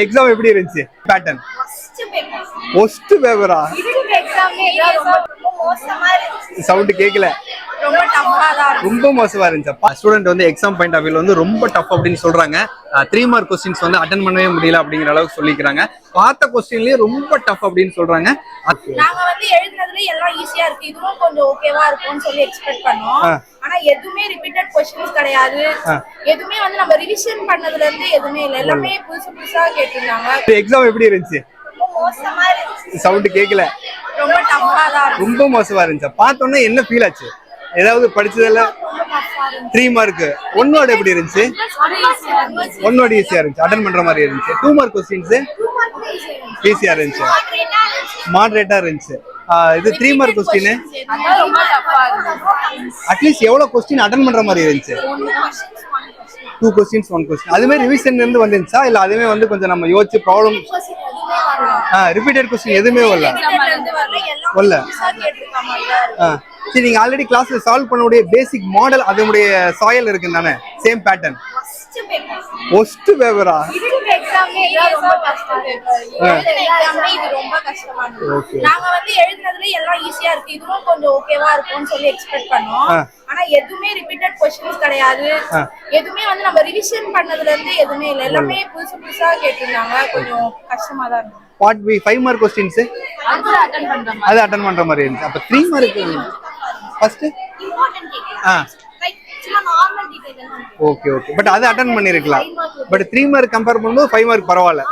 Exam எப்படி இருந்துச்சு? Pattern first பேப்பரா? Sound கேக்கல. ரொம்ப மோசமா இருந்துச்சு. ஸ்டூடெண்ட் வந்து எக்ஸாம் பாயிண்ட் ஆஃப் வியூல வந்து ரொம்ப டஃப் அப்படின்னு சொல்றாங்க. 3 மார்க் கொஸ்டின்ஸ் வந்து அட்டெண்ட் பண்ணவே முடியல அப்படிங்கிற அளவுக்கு சொல்லிக்கிறாங்க. பார்த்த கொஸ்டின்லயே ரொம்ப டஃப் அப்படின்னு சொல்றாங்க. நாங்க வந்து எழுதுனதுல எல்லாம் ஈஸியா இருக்கு, இதுவும் கொஞ்சம் ஓகேவா இருக்கும்னு சொல்லி எக்ஸ்பெக்ட் பண்ணோம். ஆனா எதுவுமே ரிப்பீட்டட் கொஸ்டின்ஸ் கிடையாது. எதுவுமே வந்து நம்ம ரிவிஷன் பண்ணதுல இருந்து எதுவுமே இல்ல, எல்லாமே புதுசு புதுசா கேட்டிருந்தாங்க. எக்ஸாம் எப்படி இருந்துச்சு? மோசமா இருந்துச்சு. சவுண்ட் கேக்கல. ரொம்ப டஃப்பா தான் இருந்துச்சு. ரொம்ப மோசமா இருந்துச்சு. பார்த்தோன்னே என்ன ஃபீல் ஆச்சு? ஏதாவது படிச்சதுல 3 மார்க் 1 வேர்ட் எப்படி இருந்துச்சு? 1 வேர்ட் ஈஸியா இருந்துச்சு, அட்டெண்ட் பண்ற மாதிரி இருந்துச்சு. 2 மார்க் கொஸ்டின்ஸ் ஈஸியா இருந்துச்சு, மாடரேட்டா இருந்துச்சு. இது 3 மார்க் கொஸ்டின் அட்லீஸ்ட் எவ்வளவு கொஸ்டின் அட்டெண்ட் பண்ற மாதிரி இருந்துச்சு? 2 கொஸ்டின்ஸ் 1 கொஸ்டின். அதுமே ரிவிஷன்ல இருந்து வந்துருச்சா இல்ல அதுவே வந்து கொஞ்சம் நம்ம யோசிச்சு ப்ராப்ளம் ரிப்பீட்டட் கொஸ்டின் எதுவுமே வரல. சரி, நீங்க ஆல்ரெடி கிளாஸ்ல சால்வ் பண்ணக்கூடிய பேசிக் மாடல் அதனுடைய சாயல் இருக்கு தானே? Same pattern. ஃபர்ஸ்ட் பேப்பரா? நாங்க வந்து எழுதுனதுல எல்லாம் ஈஸியா இருக்கு, இதுவும் கொஞ்சம் ஓகேவா இருக்கும்னு சொல்லி எக்ஸ்பெக்ட் பண்ணோம். ஆனா எதுவுமே ரிப்பீட்டட் கொஸ்டின்ஸ் கிடையாது. எதுவுமே வந்து நம்ம ரிவிஷன் பண்ணதுல இருந்து எதுவுமே இல்ல, எல்லாமே புதுசு புதுசா கேட்டிருந்தாங்க. கொஞ்சம் கஷ்டமா தான் இருந்துச்சு. பார்ட் பி 5 மார்க் கொஸ்டின்ஸ் அது அட்டெண்ட் பண்ற மாதிரி இருந்துச்சு. அப்ப 3 mark first okay okay, but அது அட்டெண்ட் பண்ணிருக்கலாம். பட் 3 மார்க் கம்பேர் பண்ணும்போது 5 மார்க் பரவாயில்ல.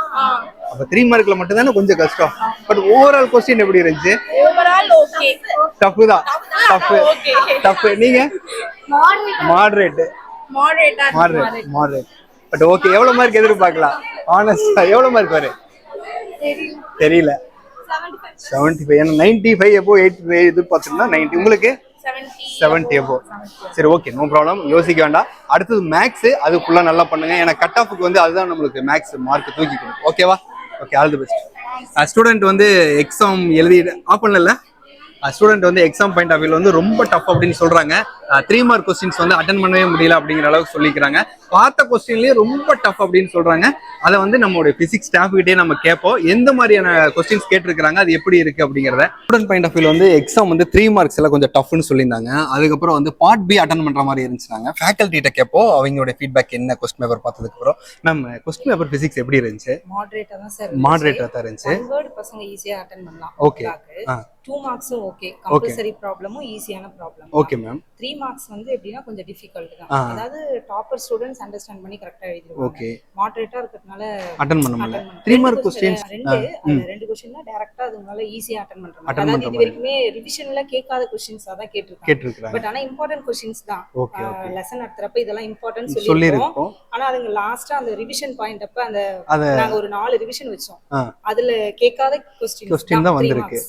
அப்ப 3 மார்க்ல மட்டும் தானே கொஞ்சம் கஷ்டம். பட் ஓவரால் கொஸ்டின் எப்படி இருந்துச்சு? Overall okay. டஃப் தான். டஃப். நீங்க மாடரேட். But okay. எவ்வளவு மார்க் எதிர்பார்க்கலாம்? ஆனஸ்டா எவ்வளவு மார்க் வரும்? தெரியல. 75. ஏன்னா 95 above 85 எதிர்பார்த்தீங்கன்னா 90. உங்களுக்கு 70 above. சரி, ஓகே, நோ ப்ராப்ளம், யோசிக்க வேண்டாம். அடுத்தது மேக்ஸ், அது ஃபுல்லா நல்லா பண்ணுங்க. ஏன்னா கட் ஆஃபுக்கு வந்து அதுதான் நம்மளுக்கு மேக்ஸ் மார்க் தூக்கி கொடுக்கும். ஓகேவா? Okay, all the best. Student வந்து எக்ஸாம் எழுதி ஆஃப் பண்ணல. ஸ்டூடெண்ட் வந்து எக்ஸாம் பாயிண்ட் ஆஃப் வியூல வந்து ரொம்ப டஃப் அப்படின்னு சொல்றாங்க. 3 மார்க் கொஸ்டின்ஸ் வந்து அட்டெண்ட் பண்ணவே முடியல அப்படிங்கிற அளவுக்கு சொல்லிக்கிறாங்க. பார்த்த கொஸ்டின்லயே ரொம்ப டஃப் அப்படின்னு சொல்றாங்க. அதை வந்து நம்மளுடைய பிசிக்ஸ் ஸ்டாஃப் கிட்டே நம்ம கேட்போம், எந்த மாதிரியான கொஸ்டின்ஸ் கேட்டிருக்காங்க, அது எப்படி இருக்கு அப்படிங்கிறத. ஸ்டூடெண்ட் பாயிண்ட் ஆஃப் வியூல வந்து எக்ஸாம் வந்து 3 மார்க்ஸ் எல்லாம் கொஞ்சம் டஃப்னு சொல்லியிருந்தாங்க. அதுக்கப்புறம் வந்து பார்ட் பி அட்டெண்ட் பண்ற மாதிரி இருந்துச்சுனாங்க. ஃபேக்கல்ட்டிட்ட கேட்போம் அவங்களுடைய ஃபீட்பேக் என்ன கொஸ்டின் பேப்பர் பார்த்ததுக்கு அப்புறம். நம்ம கொஸ்டின் பேப்பர் பிசிக்ஸ் எப்படி இருந்துச்சு? மாடரேட்டா தான் இருந்துச்சு. பசங்க ஈஸியா அட்டெண்ட் பண்ணலாம். ஓகே. 2 மார்க்ஸும் ஓகே, கம்பல்சரி ப்ராப்ளமும் ஈஸியான ப்ராப்ளம். Okay ma'am. 3 மார்க்ஸ் வந்து எப்படின்னா கொஞ்சம் டிஃபிகல்ட் தான். அதாவது டாப்பர் ஸ்டூடண்ட்ஸ் அண்டர்ஸ்டாண்ட் பண்ணி கரெக்ட்டா எழுதிடுவாங்க. ஓகே. மாடரேட்டா இருக்கிறதுனால அட்டெண்ட் பண்ண முடியல. 3 மார்க் கொஸ்டின்ஸ் ரெண்டு क्वेश्चनனா டைரக்ட்டா அதுனால ஈஸியா அட்டெண்ட் பண்றாங்க. அதாவது இது வரைக்குமே ரிவிஷன்ல கேட்காத क्वेश्चंस தான் கேட்டிருக்காங்க. பட் ஆனா இம்பார்ட்டன்ட் क्वेश्चंस தான். லெசன் நடத்துறப்ப இதெல்லாம் இம்பார்ட்டன்ட் சொல்லிருக்கோம். ஆனா அதுங்க லாஸ்டா அந்த ரிவிஷன் பாயிண்ட் அப்ப அந்த நாங்க ஒரு 4 ரிவிஷன் வெச்சோம். அதுல கேட்காத क्वेश्चन தான் வந்திருக்கு.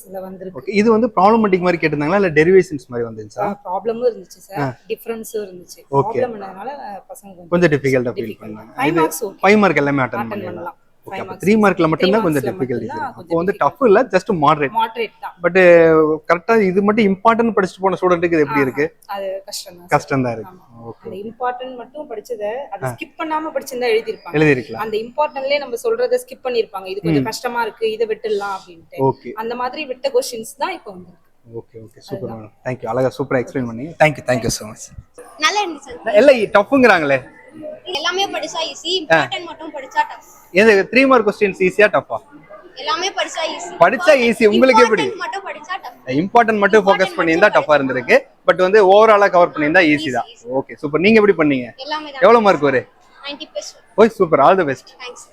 இது வந்து ப்ராப்ளமேட்டிக் மாதிரி கேட்டிருந்தாங்களா இல்ல டெரிவேஷன்ஸ் மாதிரி வந்துச்சா? ப்ராப்ளமும் இருந்துச்சு சார், டிஃபரன்ஸும் இருந்துச்சு. ப்ராப்ளம் என்னனால பசங்க கொஞ்சம் டிஃபிகல்ட்டா ஃபீல் பண்ணாங்க. 5 மார்க் எல்லாமே அட்டெண்ட் பண்ணலாம். ஓகே. அப்ப 3 மார்க்ல மட்டும் தான் கொஞ்சம் டிஃபிகல்ட்டி. அப்போ வந்து டஃப் இல்ல, ஜஸ்ட் மாடரேட் தான். பட் கரெக்ட்டா இது மட்டும் இம்பார்ட்டன்ட் படிச்சிட்டு போன ஸ்டூடண்ட்க்கு இது எப்படி இருக்கு? அது கஷ்டம் தான் இருக்கு. ஓகே. அந்த இம்பார்ட்டன்ட் மட்டும் படிச்சத அது ஸ்கிப் பண்ணாம படிச்சிருந்தா எழுதிருக்கலாம். அந்த இம்பார்ட்டன்ட்லயே நம்ம சொல்றத ஸ்கிப் பண்ணிருப்பாங்க. இது கொஞ்சம் கஷ்டமா இருக்கு, இத விட்டுறலாம் அப்படினு. ஓகே. அந்த மாதிரி விட்ட क्वेश्चंस தான் இப்போ வந்திருக்கு. Okay okay, super madam. Thank you. அழகா சூப்பரா எக்ஸ்பிளைன் பண்ணீங்க. Thank you so much. நல்லா இருந்துச்சு. எல்லாம் டஃப்ங்கறாங்களே. எல்லாமே படிச்சா ஈஸி, இம்பார்ட்டன்ட் மட்டும் படிச்சா டஃப். எது 3 மார்க் क्वेश्चंस ஈஸியா டஃபா? எல்லாமே படிச்சா ஈஸி. உங்களுக்கு எப்படி? மட்டும் படிச்சா டஃப். இம்பார்ட்டன்ட் மட்டும் ஃபோக்கஸ் பண்ணியிருந்தா டஃபா இருந்திருக்கு. பட் வந்து ஓவராலா கவர் பண்ணியிருந்தா ஈஸி தான். Okay, super. நீங்க எப்படி பண்ணீங்க? எல்லாமே தான். எவ்வளவு மார்க் வரு? 90%. ஓய், super. All the best. Thanks.